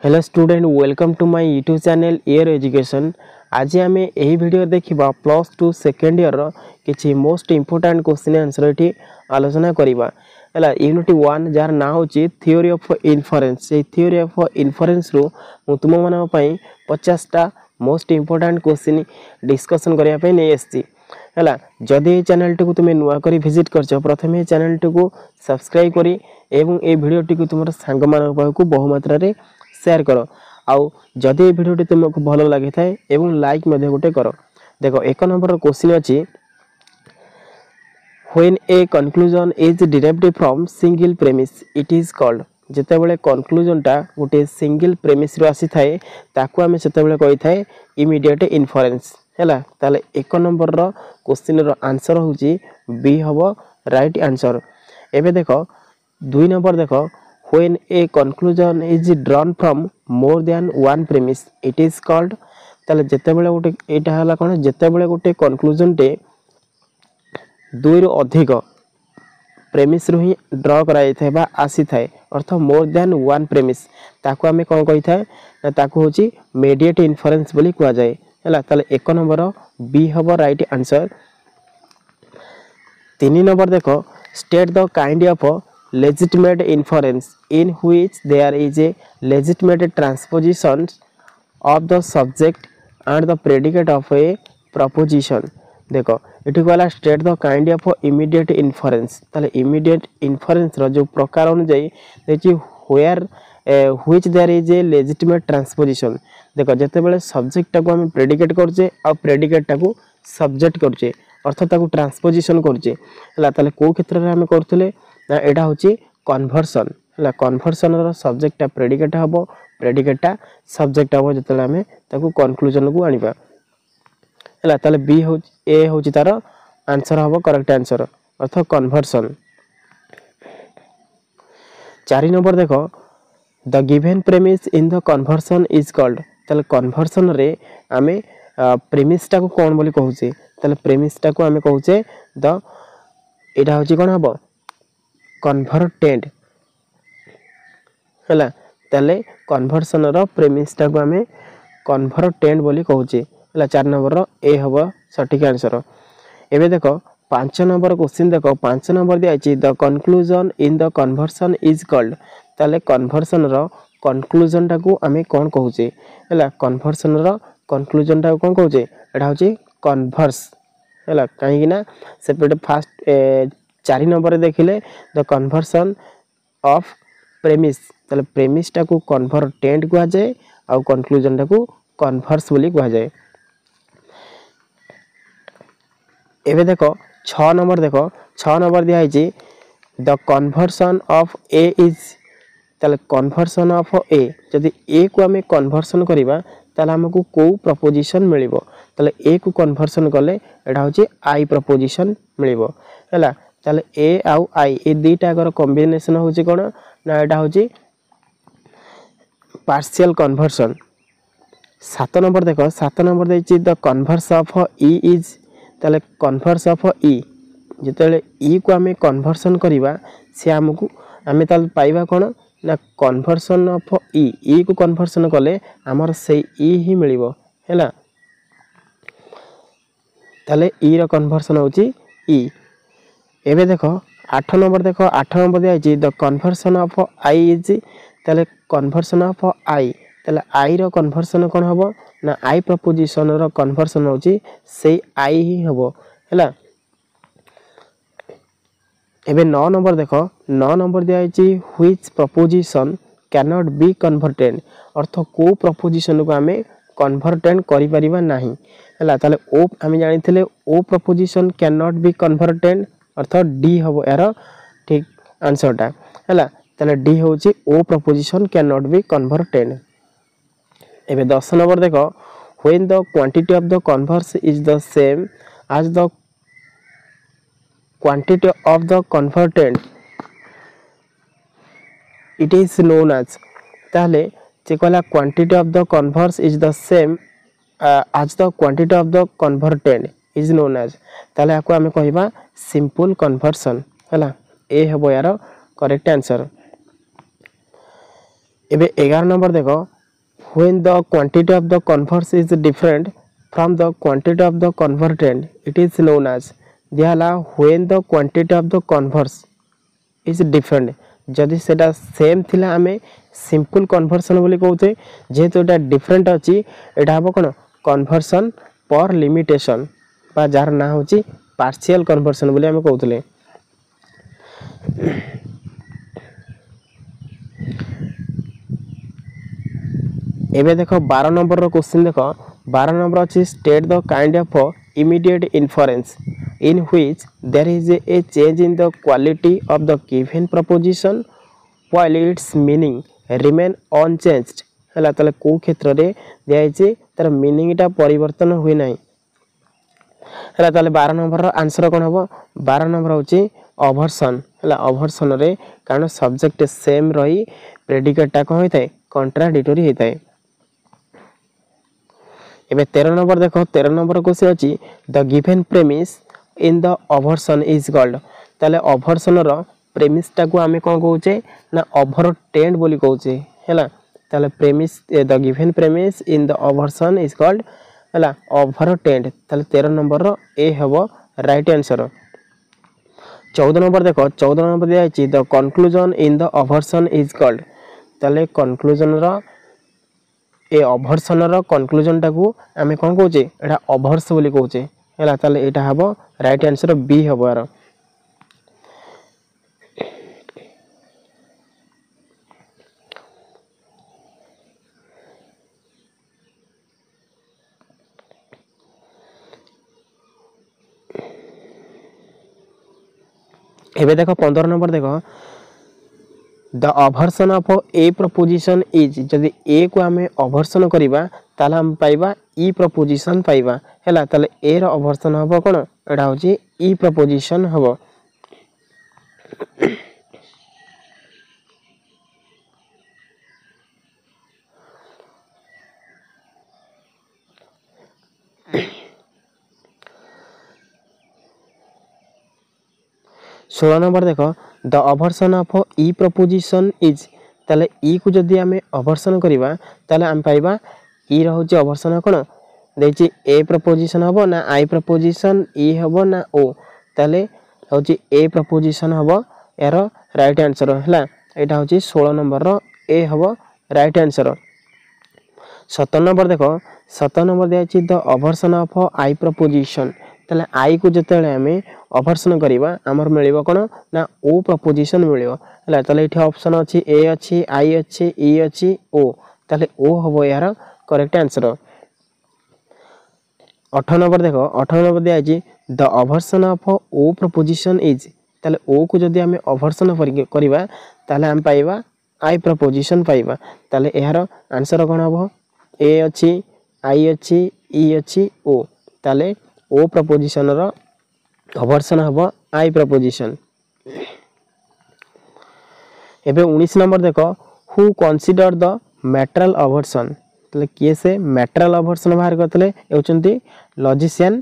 Hello student welcome to my YouTube channel year education. आज आम यही वीडियो देखा +2 सेकेंड ईयर किसी मोस्ट इंपोर्टेंट क्वेश्चन आंसर ये आलोचना करवा है। यूनिट 1 जार ना हूँ थ्योरी ऑफ इन्फरेन्स। से थ्योरी ऑफ इन्फरेन्स रु तुम मान 50टा मोस्ट इंपोर्टेंट क्वेश्चन डिस्कसन करने नहीं आसी है। जदि ये चैनल टी तुम नुआ कर विजिट कर प्रथम ये चैनल टी को सब्सक्राइब करी एवं ए वीडियो टी तुम सांग मान पाखु बहुमात्रा शेयर कर। आउ जदि ये वीडियो तुमको भल लगी था एवं लाइक गोटे कर। देखो एक नंबर क्वेश्चन अच्छी when a conclusion is derived from single premise it is called. जितेबाला कंक्लूजन टा गोटे सिंगल प्रेमिस रो आसी थाए ताकू आमे सेतेबाला कहि थाए इमीडिएट इन्फरेन्स हैला। ताले एक नंबर रो क्वेश्चन रो आंसर होची बी हबो राइट आंसर। एबे देखो दुई नंबर देखो when a conclusion is drawn from more than one premise it is called। ताले जेतेबेले गोटे एटा हला कोन जेतेबेले गोटे कंक्लूजन टे दुई रो अधिक प्रेमिस रु ही ड्रा कराई थाए बा आसी थाए अर्थ मोर देन वन प्रेमिस ताको आमे कोन कहि थाए ना ताको होची मीडिएट इन्फरेन्स बोली कुआ जाय हला। ताले एक नंबर बी हबो राइट आंसर। तीन नंबर देखो state the kind of legitimate inference in which there is a legitimate transposition of the subject and the predicate of a proposition। देखो ये कहला state the kind of immediate inference. ताले immediate inference रो जो प्रकार अनुसार देखि where which there is a legitimate transposition. देखो जेतेबेले सब्जेक्ट टाको हम प्रेडिकेट करछे आ प्रेडिकेट टाको सब्जेक्ट करछे अर्थ ताको ट्रांसपोजिशन करछे हला। ताले को क्षेत्र रे हम करथले ना एटा होची कन्वर्सन हला। कन्वर्सन रो सब्जेक्ट प्रेडिकेट हबो प्रेडिकेट सब्जेक्ट हबो जतले हमें ताकू कंक्लूजन को आनिबा हला। ताले बी हो ए होची तार आंसर हबो करेक्ट आंसर अर्थ कन्वर्सन। 4 नंबर देखो the given premise in the conversion is called. ताले कन्वर्सन रे हमें प्रेमिस टा को कोन बोली कहूचे ताले प्रेमिस टा को हमें कहूचे द एटा होची कोन हबो कन्वर्टेड हला। ताले कन्वर्सन रो प्रेमिस टा को हमें कन्वर्टेड बोली कहूचे हला। 4 नंबर रो ए हबो सटीक आंसर। एबे देखो 5 नंबर क्वेश्चन देखो 5 नंबर दिया अछि the conclusion in the conversion is called. ताले कन्वर्सन रो कंक्लूजन टा को हमें कोन कहूचे हला। कन्वर्सन रो कंक्लूजन टा को कोन कहूचे एटा होची कन्वर्स हला। काहे ना सेपरेट फास्ट 4 नंबर देखिले द कन्वर्सन ऑफ प्रेमिस ताले प्रेमिस टा को कन्वर्टेड कुआ जाए आ कंक्लूजन टा को कन्वर्स बोली कुआ जाए। एबे देखो 6 नंबर देखो 6 नंबर दिया है the conversion of A is. ताले कन्वर्सन ऑफ ए जदि ए को हमें कन्वर्सन करिबा ताले हमकु को प्रपोजिशन मिलिबो ताले ए को कन्वर्सन करले एटा होची आई प्रपोजिशन मिलिबो हला। ताले ए आउ आई ए दुईटा कर कॉम्बिनेशन होची कोन ना एटा होची पार्शियल कन्वर्सन। 7 नंबर देखो 7 नंबर देछि the converse of E is. ताले कन्वर्स ऑफ ई जेतेले ई को हमें कन्वर्सन करिबा से हमकु हमें ताल पाइबा कोन ना कन्वर्सन ऑफ ई को कन्वर्सन कले हमर से ई ही मिलिबो हैला। ताले ई रो कन्वर्सन होची ई। एबे देखो 8 नंबर देखो 8 नंबर दिया अछि the conversion of I is. ताले कन्वर्सन ऑफ आई ताले आई रो कन्वर्सन कोन हबो ना आई प्रपोजिशन रो कन्वर्सन होची से आई ही हबो हैला। एबे 9 नंबर देखो 9 नंबर दिया अछि which proposition can not be converted अर्थ को प्रपोजिशन को हमें कन्वर्टेड करि परिबा नाही हैला। ताले ओ हमें जानिथिले O proposition can not be converted अर्थ डी हबो यार ठीक आंसर टा हैला। ताले डी होची O proposition can not be converted. एबे 10 नंबर देखो when the quantity of the converse is the same as the quantity of the converted it is known as. ताले जे कहला quantity of the converse is the same as the quantity of the converted is known as. ताले आको हमें कहिबा simple conversion हला। ए हबो यार correct answer. एबे 11 नंबर देखो when the quantity of the converse is different from the quantity of the converted it is known as दियाला when the quantity of the converse is different जदि सेटा same थिला आमे सिंपल कन्वर्सन बोली कहते जेहेतु एटा डिफरेंट अछि एटा हबो कोन कन्वर्सन पर लिमिटेशन बा जार ना होची पार्शियल कन्वर्सन बोली आमे कहतले। एबे देखो 12 नंबर रो क्वेश्चन देखो 12 नंबर अछि state the kind of immediate inference in which there is a change in the quality of the given proposition while its meaning remain unchanged हला तले को क्षेत्र रे दिया छै तर मीनिंग टा परिवर्तन होई नै हला तले 12 नंबर रो आंसर कोन हबो 12 नंबर होची ओवरसन हला ओवरसन रे कारण सब्जेक्ट सेम रही प्रेडिकेट टा को होइतै कॉन्ट्राडिक्टरी होइतै। एबे 13 नंबर देखो 13 नंबर को से अछि the given premise in the obversion is called ताले ओवरसन रो प्रेमिस टा को हमें कोन कहउचे ना ओवरटेंड बोली कहउचे हैला ताले premise the given premise in the obversion is called हैला ओवरटेंड ताले 13 नंबर रो ए हबो राइट आंसर। 14 नंबर देखो 14 नंबर दिया अछि the conclusion in the obversion is called ताले कंक्लूजन रो ए ओवरसन रो कंक्लूजन टा को हमें कोन कहउचे एटा ओवरस बोली कहउचे हैला ताले एटा हबो राइट आंसर बी हबो यार। एबे देखो 15 नंबर देखो the obversion of A proposition is जदि ए को हमें ओवरसन करिबा ताला हम पाइबा ई प्रपोजिशन पाइबा हैला ताले ए रो ओवरसन हबो कोन एटा होची ई प्रपोजिशन हबो। सोलह नंबर देखो the obversion of E proposition is ताले ई को जदि हमें ओवरसन करिबा ताले हम पाइबा ई रहउची ओवरसन कोन देछि ए प्रपोजिशन हबो ना आई प्रपोजिशन ई हबो ना ओ ताले होची ए प्रपोजिशन हबो यार राइट आंसर हला एटा होची 16 नंबर रो ए हबो राइट आंसर। 17 नंबर देखो 17 नंबर दियाछि the obversion of I proposition ताले आई को जतेले हमें ओवरसन करिबा हमर मिलिबो कोन ना ओ प्रपोजिशन मिलिबो हला ताले एठी ऑप्शन अछि ए अछि आई अछि ई अछि ओ ताले ओ हबो यार करेक्ट आंसर। 18 नंबर देखो 18 नंबर दिया अछि the obversion of O proposition is ताले ओ को जदि हमें ओवरसन करिबा ताले हम पाइबा आई प्रपोजिशन पाइबा ताले एहार आंसर कोन हबो ए अछि आई अछि ई अछि ओ ताले ओ प्रपोजिशन रो ओवरसन हबो आई प्रपोजिशन। एबे 19 नंबर देखो हु कंसीडर द मैटरल ओवरसन तले किए से मैटरल ओवरसन बाहर करतले हेउचंती लॉजिशियन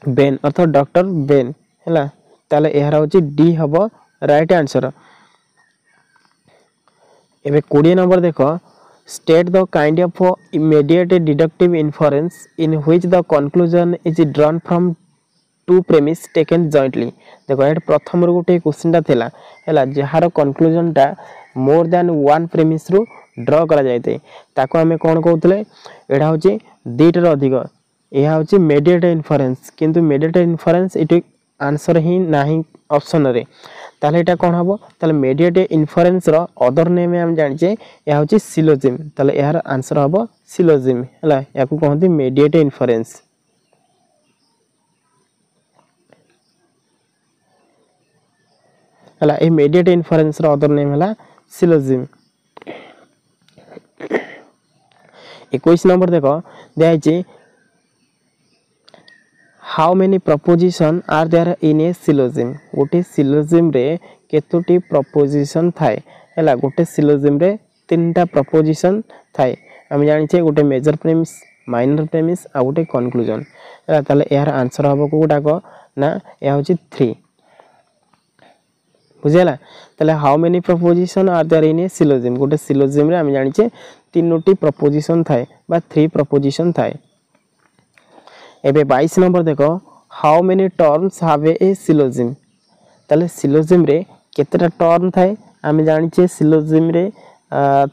बेन अर्थात डॉक्टर बेन हैला ताले एहारा होची डी हबो राइट आंसर। एबे 20 नंबर देखो state the kind of immediate deductive inference in which the conclusion is drawn from two premise taken jointly देखो एट प्रथम रो गुटे क्वेश्चन ता थिला हैला जहार कंक्लूजन ता मोर देन वन प्रेमिस रु ड्रॉ करा जायते ताको हमें कोन कहउतले एडा होची दीटर अधिक एहा होची मेडिएट इन्फरेंस किंतु मेडिएट इन्फरेंस इट आंसर ही नाही ऑप्शन रे ताले एटा कोन हबो ताले मेडिएट इन्फरेंस रो अदर नेम हम जानिचे एहा होची सिलोजिम ताले एहार आंसर हबो सिलोजिम हैला याकू कहंती मेडिएट इन्फरेंस। हला ए मेडिएट इन्फरेंस रो अदर नेम हला सिलोजिम। 21 नंबर देखो दिया है how many proposition are there in a syllogism गोटे सिलोजिम रे केतोटी प्रपोजिशन थाए हैला गोटे सिलोजिम रे तीनटा प्रपोजिशन थाए हम जानि छे गोटे मेजर प्रेमिस माइनर प्रेमिस आ गोटे कंक्लूजन हैला ताले यार आंसर हबो कोडा को ना या होची 3। बुझेला ताले how many proposition are there in a syllogism गोटे सिलोजिम रे हम जानिचे तीनोटी प्रपोजिशन थाए बा 3 प्रपोजिशन थाए एबे 22 नंबर देखो how many terms have a syllogism ताले सिलोजिम रे केतेटा टर्म थाए हम जानिचे सिलोजिम रे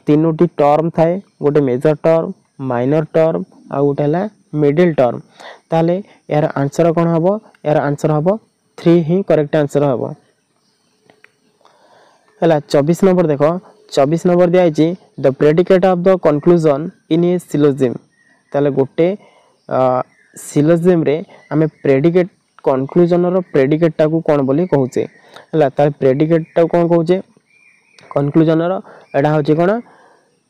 तीनोटी टर्म थाए गोटे मेजर टर्म माइनर टर्म आ गोटे हला मिडिल टर्म ताले यार आंसर कोन हबो यार आंसर हबो 3 ही करेक्ट आंसर हबो हला 24 नंबर देखो 24 नंबर दिया है the predicate of the conclusion in a syllogism ताले गोटे सिलोजिम रे हमें प्रेडिकेट कंक्लूजन रो प्रेडिकेट टा को कोन बोली कहूचे हला ताले प्रेडिकेट टा कोन कहूचे कंक्लूजन रो एडा होचे कोन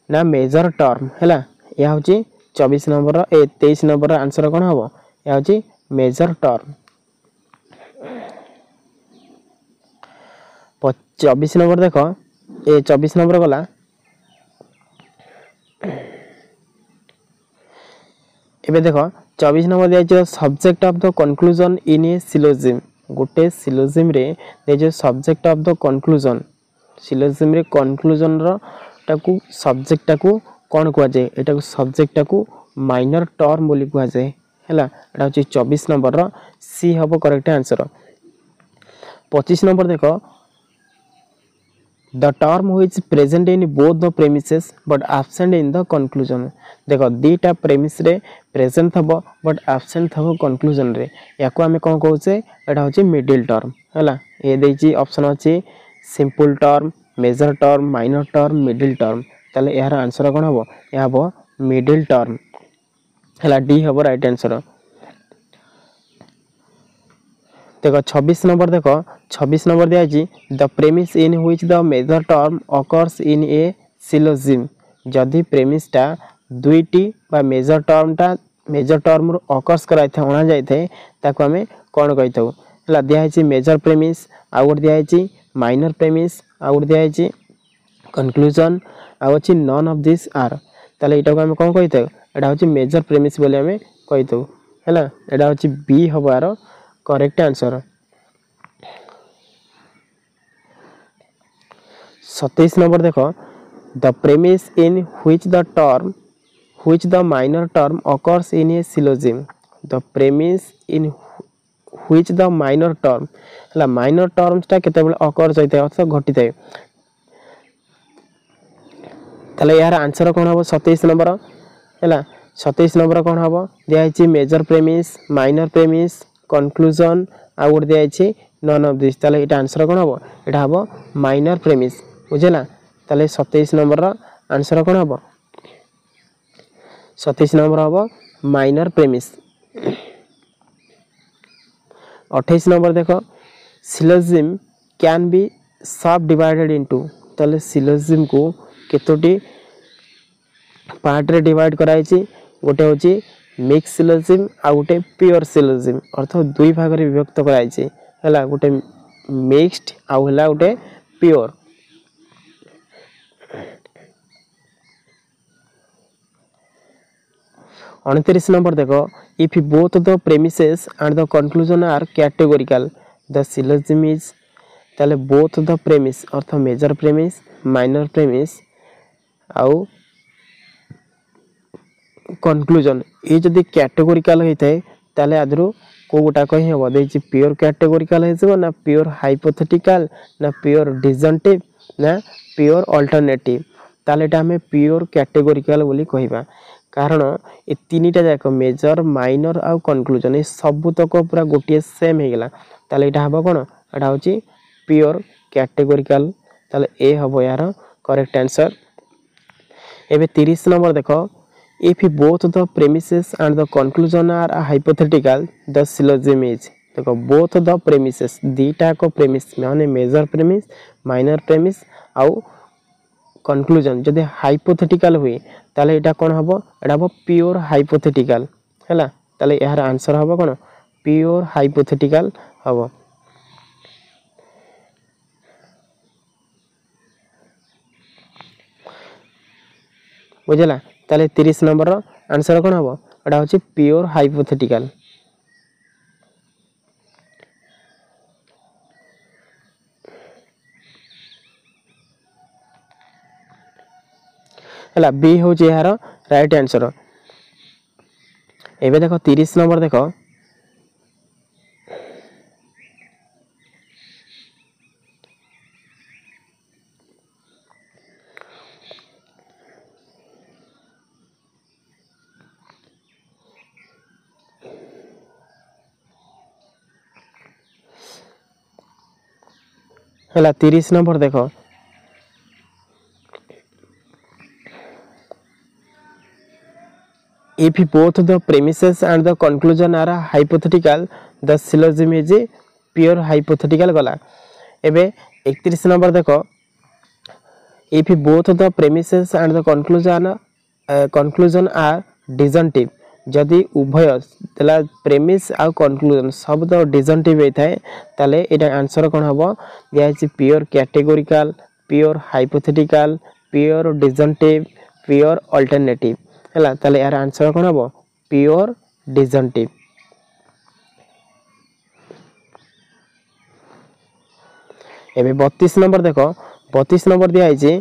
ना मेजर टर्म हला या होची 24 नंबर 23 नंबर आंसर कोन हबो या होची मेजर टर्म 24 नंबर देखो ए 24 नंबर गला एबे देखो 24 नंबर दिया जो subject of the conclusion in a syllogism गोटे सिलोजिम रे दे जो subject of the conclusion syllogism रे कंक्लूजन रो टाकू सब्जेक्ट टाकू कोन कुआ जाय एटा को सब्जेक्ट टाकू माइनर टर्म बोली कुआ जाय हैला एटा होची 24 नंबर रो सी हबो करेक्ट आंसर 25 नंबर देखो the term which present in both the premises but absent in the conclusion देखो दीटा प्रेमिस रे प्रेजेंट थबो बट absent थबो conclusion रे याको हमें कोन कहउचे एटा होची मिडिल टर्म हैला ए देची ऑप्शन अछि simple term major term minor term middle term ताले यार आंसर कोन हबो या हबो मिडिल टर्म हैला डी हबो राइट आंसर देखो 26 नंबर देखो 26 नंबर दिया जी the premise in which the major term occurs in a syllogism जदि प्रेमिस टा दुईटी बा मेजर टर्म रो अकर्स कराइ था ओना जाय थे ताको हमें कोन कहि थौ हला दिया है मेजर प्रेमिस आ गुड दिया है माइनर प्रेमिस आ गुड दिया है कंक्लूजन आ अछि नन ऑफ दिस आर ताले एटा को हमें कोन कहि थौ एटा होछि मेजर प्रेमिस बोले हमें कहि थौ हला एटा होछि बी हबार करेक्ट आंसर 27 नंबर देखो the premise in which the minor term occurs in a syllogism the premise in which the minor term हला माइनर टर्म्स टा केते बेले अकर्स होइते अथवा घटी थाए तले यार आंसर कोन हबो 27 नंबर हला 27 नंबर कोन हबो दिया हिची major premise minor premise conclusion आ गुड दिया है नन ऑफ दिस ताले एटा आंसर कोन हबो एटा हबो माइनर प्रेमिस बुझेला ताले 27 नंबर रो आंसर कोन हबो 27 नंबर हबो माइनर प्रेमिस 28 नंबर देखो सिलोजिम कैन बी सब डिवाइडेड इनटू ताले सिलोजिम को केतोटी पार्ट रे डिवाइड कराई छि गोटे होची मिक्स सिलोजिम आ गोटे प्योर सिलोजिम अर्थ दुई भाग रे विभक्त कराई छि हला गोटे मिक्स्ड आ हला गोटे प्योर उनतीस नंबर देखो if both the premises and the conclusion are categorical the syllogism is ताले बोथ द प्रेमिस अर्थ मेजर प्रेमिस माइनर प्रेमिस आउ कंक्लूजन ये जदी कैटेगोरिकल होइथाय ताले आदरो को गोटा कहि हबो देछि प्योर कैटेगोरिकल हेजबो ना प्योर हाइपोथेटिकल ना प्योर डिसजंक्टिव ना प्योर अल्टरनेटिव ताले एटा हमें प्योर कैटेगोरिकल बोली कहिबा कारण ए तीनीटा जाक मेजर माइनर आ कंक्लूजन ए सब तक पूरा गोटिए सेम हे गेला ताले एटा हबो कोन एटा होची प्योर कैटेगोरिकल ताले ए हबो यार करेक्ट आंसर एबे 30 नंबर देखो if both the premises and the conclusion are hypothetical the syllogism is देखो both the premises दीटा को premise माने major premise minor premise आउ conclusion जदि hypothetical हुई ताले एटा कोन हबो एटा हबो pure hypothetical हैला ताले यार आंसर हबो कोन pure hypothetical हबो बुझला ताले 30 नंबर रो आंसर कोन हबो एटा होची प्योर हाइपोथेटिकल है बी हूँ यार राइट आंसर। एबे देख 30 नंबर देख है 30 नंबर देख if both the premises and the conclusion are hypothetical the syllogism is pure hypothetical गला। एबे 31 नंबर देख if both the premises and the conclusion are disjunctive जदि उभय तला प्रेमिस आ कंक्लूजन सब तो डिजंटिव होता है ताले एटा आंसर कोन हबो दिया है pure categorical pure hypothetical pure disjunctive pure alternative हैला ताले यार आंसर कोन हबो प्योर डिजंटिव। एबे 32 नंबर देखो 32 नंबर दिया है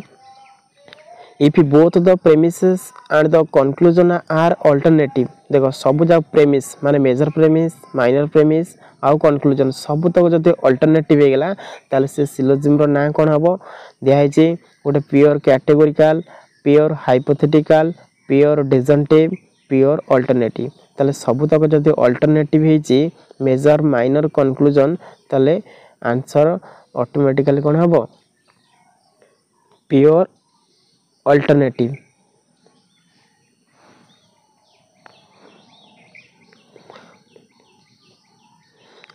if both the premises and the conclusion are alternative देखो सब जा प्रेमिस माने मेजर प्रेमिस माइनर प्रेमिस आउ कंक्लूजन सब तक जदि अल्टरनेटिव हे गेला ताले से सिलोजिम रो ना कोन हबो दिया है गोटे pure categorical pure hypothetical pure disjunctive pure alternative ताले सब तक जदि अल्टरनेटिव हेची मेजर माइनर कंक्लूजन ताले आंसर ऑटोमेटिकली कोन हबो प्योर अल्टरनेटिव।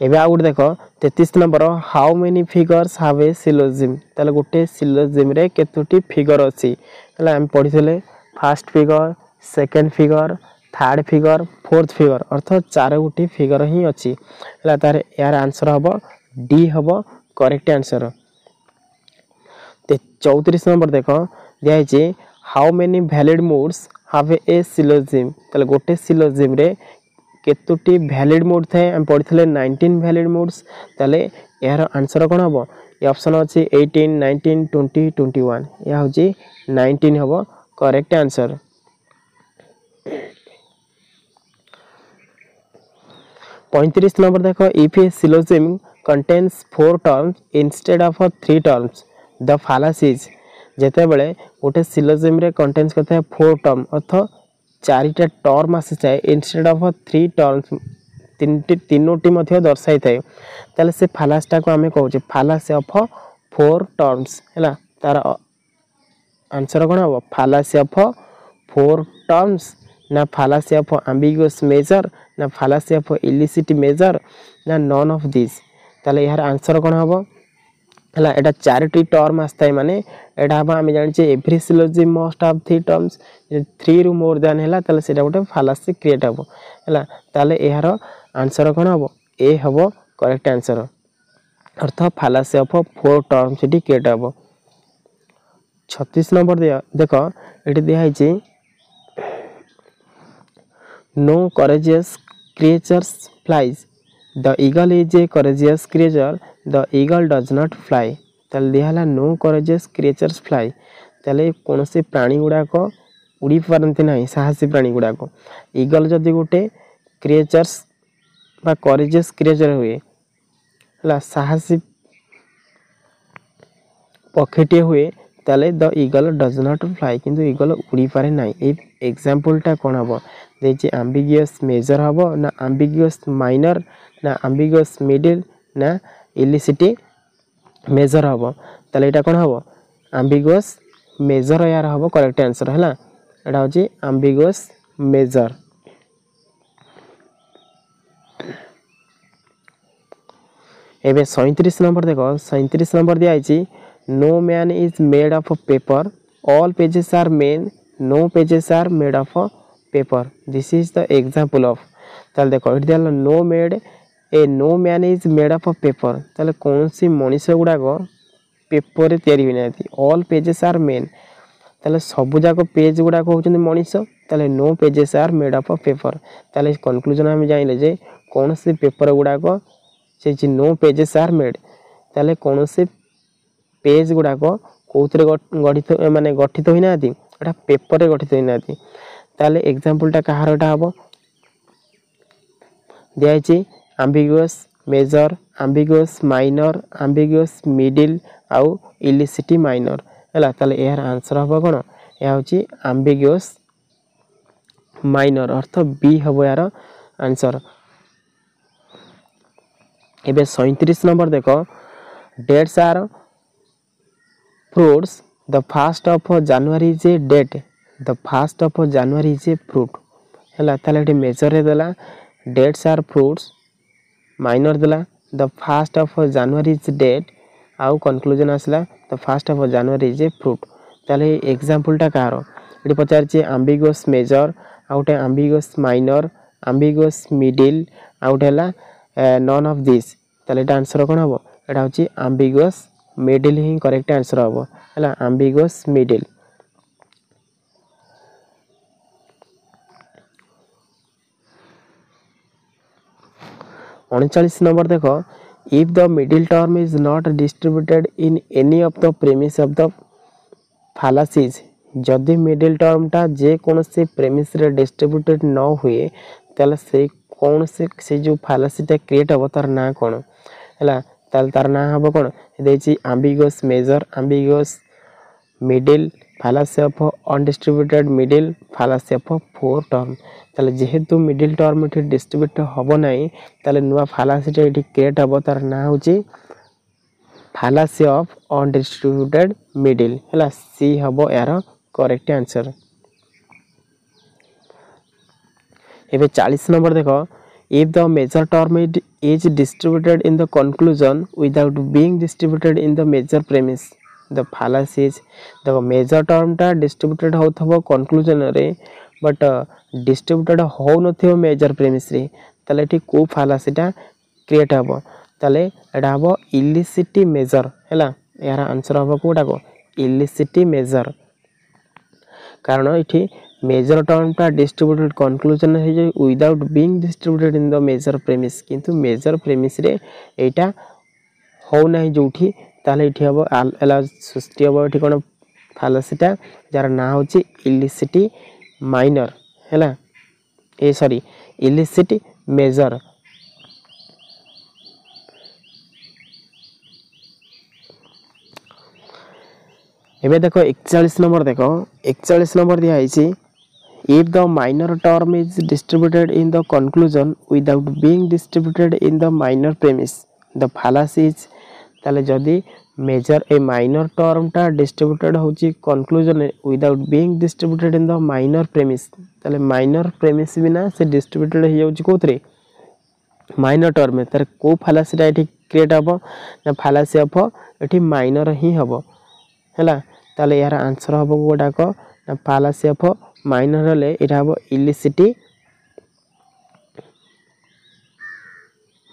एबे आ गुड देखो 33 number how many figures have a syllogism ताले गोटे सिलोजिम रे केतोटी फिगर अछि हला हम पढिसले first figure second figure third figure fourth figure अर्थ चार गोटी फिगर ही अछि हला तार यार आंसर हबो डी हबो करेक्ट आंसर। 34 नंबर देखो दिया है how many valid modes have a syllogism ताले गोटे सिलोजिम रे केतोटी वैलिड मोड थे हम पढिथले 19 वैलिड मोड्स ताले यार आंसर कोन हबो ये ऑप्शन अछि 18 19 20 21 या होची 19 हबो करेक्ट आंसर। पैंतीस नंबर देखो if a syllogism contains 4 terms instead of 3 terms the fallacies जेते बेले गोटे सिलोजिम रे कंटेन्स करता है 4 टर्म अर्थ चारिटा टर्म आसी जाए इंस्टेड ऑफ 3 टर्म्स तीनोटी मध्य दर्शाई थाए ताले से फालासटा को हमें कहूचे फालासी ऑफ 4 टर्म्स हैला तार आंसर कोन हो फालासी ऑफ 4 टर्म्स ना फालासी ऑफ एम्बिगुअस मेजर ना फालासी ऑफ इलिसिट मेजर ना नॉन ऑफ दिस ताले यार आंसर कोन हबो हला एटा चारिटी टर्म आस्ताय माने एटा हम आमे जानि छे every syllogism must have 3 terms 3 रु मोर देन हैला ताले सेटा गोटे फालासी क्रिएट हबो हैला ताले यार आंसर कोन हबो ए हबो करेक्ट आंसर अर्थ फालासी ऑफ 4 टर्म्स सेटी क्रिएट हबो। 36 नंबर देखो एटी दिया है no courageous creatures flies the eagle is a courageous creature the eagle does not fly ताले दिहला नो courageous creatures fly ताले कोनसे प्राणी गुडा को उड़ी पारंती नाही साहसी प्राणी गुडा को ईगल जदी गोटे क्रिएचर्स बा courageous creature हुए हला साहसी पखेटे हुए ताले the eagle does not fly किंतु ईगल उड़ी पारे नाही ए एग्जांपलटा कोन हबो देछि एम्बिगुअस मेजर हबो ना एम्बिगुअस माइनर ना एम्बिगुअस मिडिल ना इलिसिटी मेजर हबो ताले एटा कोन हबो एम्बिगुअस मेजर यार हबो करेक्ट आंसर हैला एटा होछि एम्बिगुअस मेजर। एबे 37 नंबर देखो 37 नंबर दिया आइछि no man is made of paper all pages are made no pages are made of paper this is the example of ताले देखो इट दिया no made A no man is made of paper ताले कौन सी मनुष्य गुडा को paper रे तयारी होई नाथि all pages are made ताले सब जाको पेज गुडा को होचन मनुष्य ताले no pages are made of paper ताले कंक्लूजन हम जाइले जे कौन सी पेपर गुडा को से no pages are made ताले कौन सी पेज गुडा को कोथरे गठित माने गठित होई नाथि एटा पेपर रे गठित होई नाती ताले एग्जांपलटा कहारटा हबो दियाइछि ambiguous major ambiguous minor ambiguous middle आउ illicit minor हला ताले यार आंसर हबो कोन या होछि ambiguous minor अर्थ बी हबो यार आंसर। एबे 37 नंबर देखो dates are fruits the first of January is a date the first of January is a fruit हला ताले एटी मेजर रे देला dates are fruits minor देला the first of January is date आउ conclusion आसला the first of January is a fruit ताले example टा कारो एटी पचार छि ambiguous major आउटे ambiguous minor ambiguous middle आउटे हला none of these ताले एटा आंसर कोन हबो एटा होछि ambiguous middle ही करेक्ट आंसर हबो हला ambiguous middle। 39 नंबर देखो if the middle term is not distributed in any of the premise of the fallacies जदि middle term टा जे कोन से प्रेमिस रे डिस्ट्रीब्यूटेड न हुए तले से कोन से जो फालासी टा क्रिएट हो तार ना कोन हला ताल तार ना हबो कोन देछि ambiguous major ambiguous middle fallacy of undistributed middle fallacy of four term ताले जेहेतु मिडिल टर्म टे डिस्ट्रीब्यूट हबो नाही ताले नुवा फालासी टा एटी क्रिएट हबो तार ना होछि fallacy of undistributed middle हला सी हबो यार करेक्ट आंसर। एबे 40 नंबर देखो if the major term is distributed in the conclusion without being distributed in the major premise the fallacy is the major term टा distributed होथबो conclusion रे but distributed हो नथियो major premise रे तले एठी को fallacy टा क्रिएट हबो तले एटा हबो illicit measure हैला यार आंसर हबो कोटा को illicit measure कारण एठी मेजर टर्म टा डिस्ट्रीब्यूटेड कंक्लूजन है जे without being distributed in the major premise किंतु मेजर प्रेमिस रे एटा हो नाही जोठी ताले एठी हबो एला सृष्टि हबो एठी कोन फालासी टा जार ना होची इलिसिट माइनर हैला ए सॉरी इलिसिट मेजर। एबे देखो 41 नंबर देखो 41 नंबर दिया है if the minor term is distributed in the conclusion without being distributed in the minor premise the fallacy is ताले जदी major a minor term टा distributed होची conclusion without being distributed in the minor premise ताले minor premise बिना से distributed हो जाउची कोथरे minor term में तार को fallacy टा एठी क्रिएट हबो ना fallacy ऑफ एठी minor ही हबो हैला ताले यार आंसर हबो गोटा को ना फालासी ऑफ माइनर ले एटा हबो इलिसिट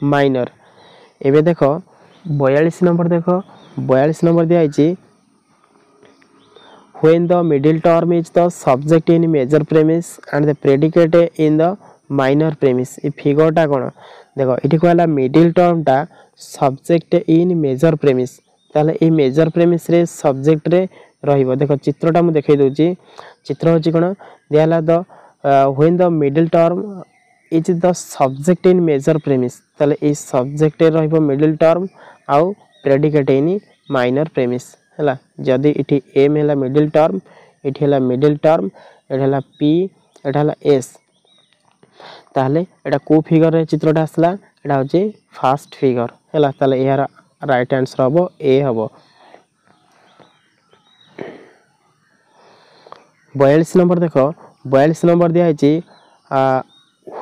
माइनर। एबे देखो 42 नंबर देखो 42 नंबर दिया है when the middle term is the subject in major premise and the predicate in the minor premise a figure टा कोन देखो एठी कहला मिडिल टर्म टा सब्जेक्ट इन मेजर प्रेमिस ताले ए मेजर प्रेमिस रे सब्जेक्ट रे रहिबो देखो चित्रटा मु देखाई दोची चित्र होची कोन दियाला the when the middle term is the subject in major premise ताले ए सब्जेक्ट रे रहिबो मिडिल टर्म आउ प्रेडिकेट इन माइनर प्रेमिस हला जदी इठी एम हला मिडिल टर्म इठी हला मिडिल टर्म एठी हला पी एठी हला एस ताले एटा को फिगर रे चित्रटा आसला एटा होची फर्स्ट फिगर हला ताले यार राइट आंसर हबो ए हबो। 42 नंबर देखो 42 नंबर दिया है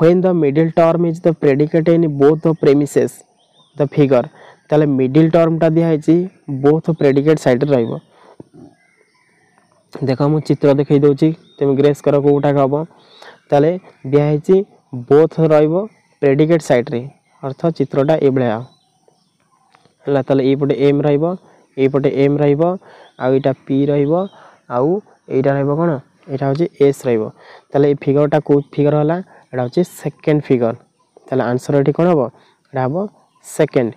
when the middle term is the predicate in both the premises the figure ताले मिडिल टर्म टा दिया है both predicate साइड रहइबो देखो मु चित्र देखाई दोची तुम ग्रेस करो कोटा हबो ताले दिया है both रहइबो predicate साइड रे अर्थ चित्रटा ए बळा हला ताले ए पटे एम रहइबो ए पटे एम रहइबो आ एटा पी रहइबो आउ एटा रहइबो कोन एटा होची एस रहइबो ताले ए फिगर टा को फिगर हला एटा होची सेकंड फिगर ताले आंसर एठी कोन हबो एटा हबो सेकंड।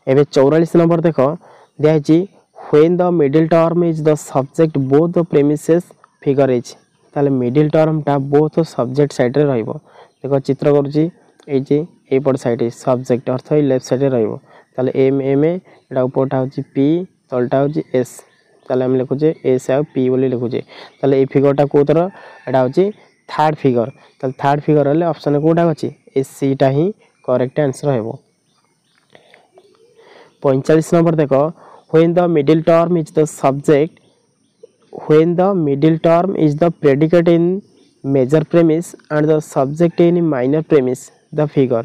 एबे 44 नंबर देखो दिया है when the middle term is the subject both the premises figure is ताले middle term टा both subject side रे रहइबो देखो चित्र करूची ए जे ए पट साइड subject अर्थ ए लेफ्ट साइड रे रहइबो ताले एम एम एटा ऊपरटा होची p तलटा होची s ताले हम लिखुचे s आ p बोली लिखुचे ताले ए फिगर टा कोतर एटा होची थर्ड फिगर ताले थर्ड फिगर हले ऑप्शन कोटा अछि एस सी टा ही करेक्ट आंसर हेबो 45 नंबर देखो when the middle term is the subject when the middle term is the predicate in major premise and the subject in minor premise the figure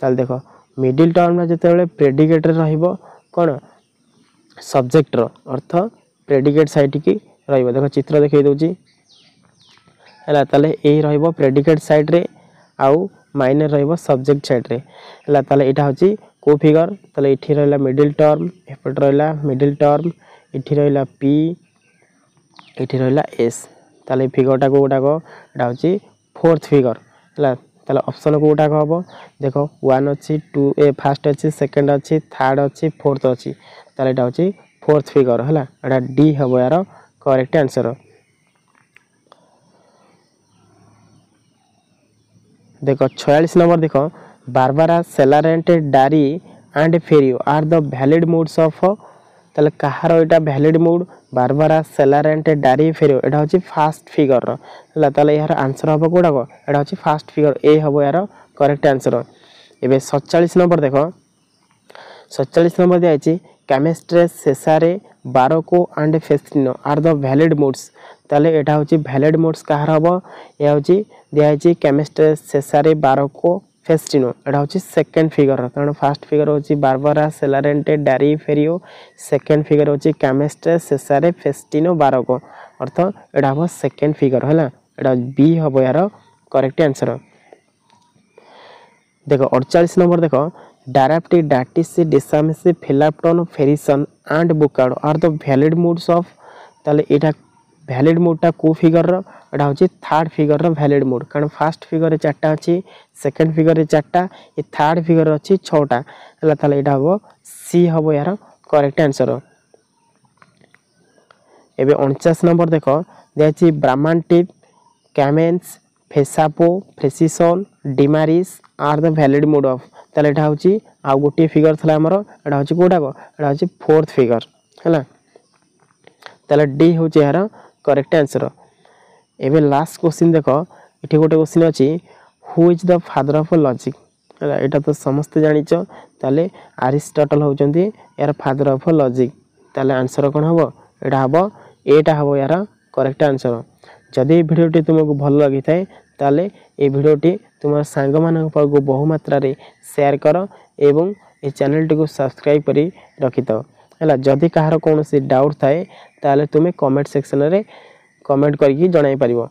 ताल देखो middle term ना जते बेले predicate रे रहइबो कोन subject रो अर्थ predicate side की रहइबो देखो चित्र देखै दोची हला ताले ए रहइबो predicate साइड रे आउ माइनर रहइबो सब्जेक्ट साइड रे हला ताले एटा होची को फिगर ताले इठी रहला मिडिल टर्म एपट रहला मिडिल टर्म इठी रहला p इठी रहला s ताले फिगरटा कोटा को एटा होची फोर्थ फिगर हला ताले ऑप्शन कोटा को हबो देखो 1 अछि 2 ए फर्स्ट अछि सेकंड अछि थर्ड अछि फोर्थ अछि ताले एटा होची फोर्थ फिगर हला एटा डी हबो यार करेक्ट आंसर देखो 46 नंबर देखो Barbara Celarent Darii and Ferio are the valid moods of ताले कहारो एटा वैलिड मोड बारबारा सेलारेंट डारी फेरियो एटा होची फास्ट फिगर रो हला ताले यार आंसर हबो कोडा को एटा होची फास्ट फिगर ए हबो यार करेक्ट आंसर एबे 47 नंबर देखो 47 नंबर दिया अछि Camestres Cesare Baroco and Festino are the valid moods ताले एटा होची वैलिड मोड्स कहार हबो या होची दिया अछि केमिस्ट्री सेसारे बारोको फेस्टिनो एटा होची सेकंड फिगर कारण फर्स्ट फिगर होची बारबारा सेलारेंटे डारी फेरियो सेकंड फिगर होची केमिस्ट्री सेसारे फेस्टिनो बारोको अर्थ एटा हो सेकंड फिगर हला एटा बी हबो यार करेक्ट आंसर देखो 48 नंबर देखो Darapti Datisi Disamis Felapton Ferison and Bocardo are the valid moods of ताले एटा वैलिड मोडटा को फिगर रो एटा होची थर्ड फिगर रो वैलिड मोड कारण फर्स्ट फिगर रे चारटा अछि सेकंड फिगर रे चारटा ए थर्ड फिगर अछि 6टा हला ताले एटा हो सी हबो यार करेक्ट आंसर एबे 49 नंबर देखो देछि Bramantip Camenes Fesapo Fresison Dimaris are the valid mood of ताले एटा होची आ गोटे फिगर थला हमरो एटा होची कोडा को एटा होची फोर्थ फिगर हला ताले डी होची यार करेक्ट आंसर एबे लास्ट क्वेश्चन देखो इठी गोटे क्वेश्चन अछि who is the father of logic हला एटा तो समस्त जानिचो ताले अरिस्टोटल होचंती यार फादर ऑफ लॉजिक ताले आंसर कोन हबो एटा हबो एटा हबो यार करेक्ट आंसर जदि ए वीडियोटी तुमको भल लागि थाए ताले ए वीडियोटी तुम सांग मानक पाखु बहु मात्रा रे शेयर करो एवं ए चैनल टी को सब्सक्राइब करी रखितो हला जदि कहार कोनोसी डाउट थाए ताले तुमे कमेंट सेक्शन रे कमेंट करके जणाई परिबो।